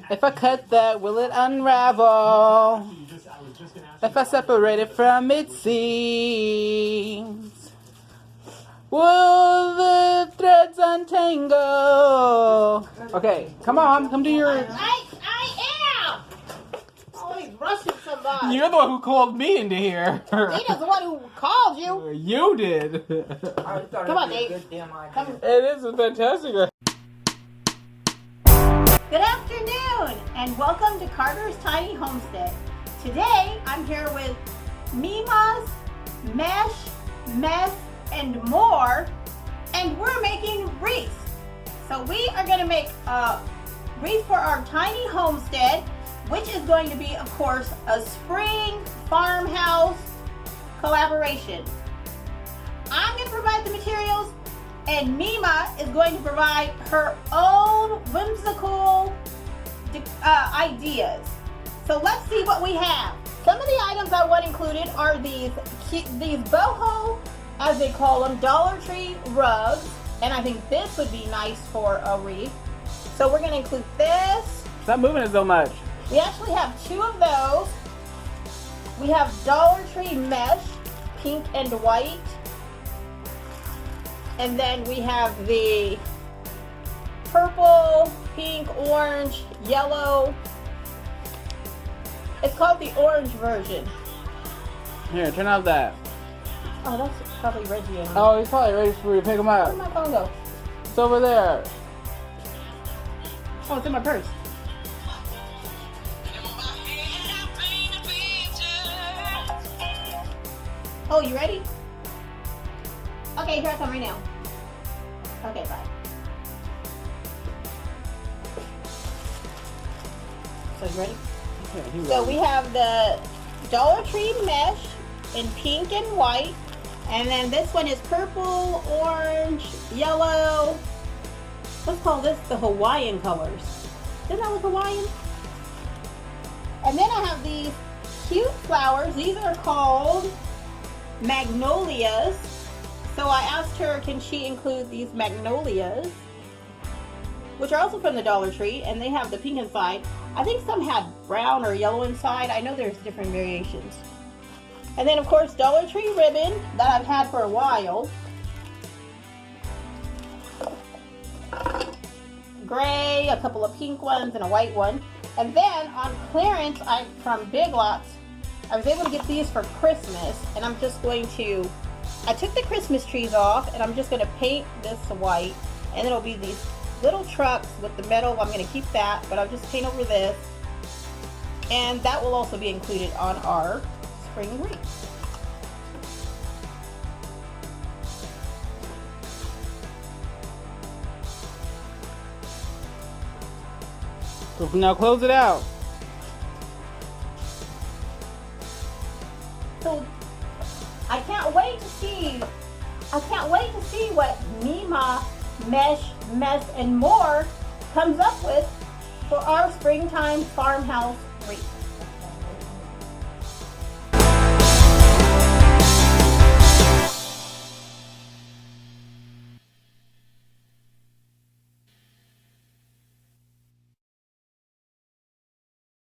If I cut that, will it unravel? If I separate it from its seams, will the threads untangle? Okay, come on, come to your... I am! Oh, he's rushing somebody. You're the one who called me into here. Dana's the one who called you. You did. Come on, Dave. Come. It is fantastic. Good afternoon, and welcome to Carter's Tiny Homestead. Today, I'm here with Mema's Mesh, Mess, and More, and we're making wreaths. So we are going to make a wreath for our tiny homestead, which is going to be, of course, a spring farmhouse collaboration. I'm going to provide the materials, and Mema is going to provide her own whimsical ideas. So let's see what we have. Some of the items I want included are these boho, as they call them, Dollar Tree rugs, and I think this would be nice for a wreath. So we're going to include this. Stop moving it so much. We actually have two of those. We have Dollar Tree mesh, pink and white. And then we have the purple, pink, orange, yellow. It's called the orange version. Here, turn off that. Oh, that's probably Reggie. Oh, he's probably ready for you to pick him up. Where'd my phone go? It's over there. Oh, it's in my purse. Oh, you ready? Okay, here I come right now. Okay, bye. So you ready? Okay, So we have the Dollar Tree mesh in pink and white. And then this one is purple, orange, yellow. Let's call this the Hawaiian colors. Doesn't that look Hawaiian? And then I have these cute flowers. These are called magnolias. So I asked her, can she include these magnolias, which are also from the Dollar Tree, and they have the pink inside. I think some have brown or yellow inside. I know there's different variations. And then, of course, Dollar Tree ribbon that I've had for a while. Gray, a couple of pink ones, and a white one. And then on clearance from Big Lots, I was able to get these for Christmas, and I'm just going to, I took the Christmas trees off, and I'm just going to paint this white, and it'll be these little trucks with the metal. I'm going to keep that, but I'll just paint over this, and that will also be included on our spring wreath. So now close it out. So I can't wait to see what Mema, Mesh, Mess, and More comes up with for our springtime farmhouse wreath.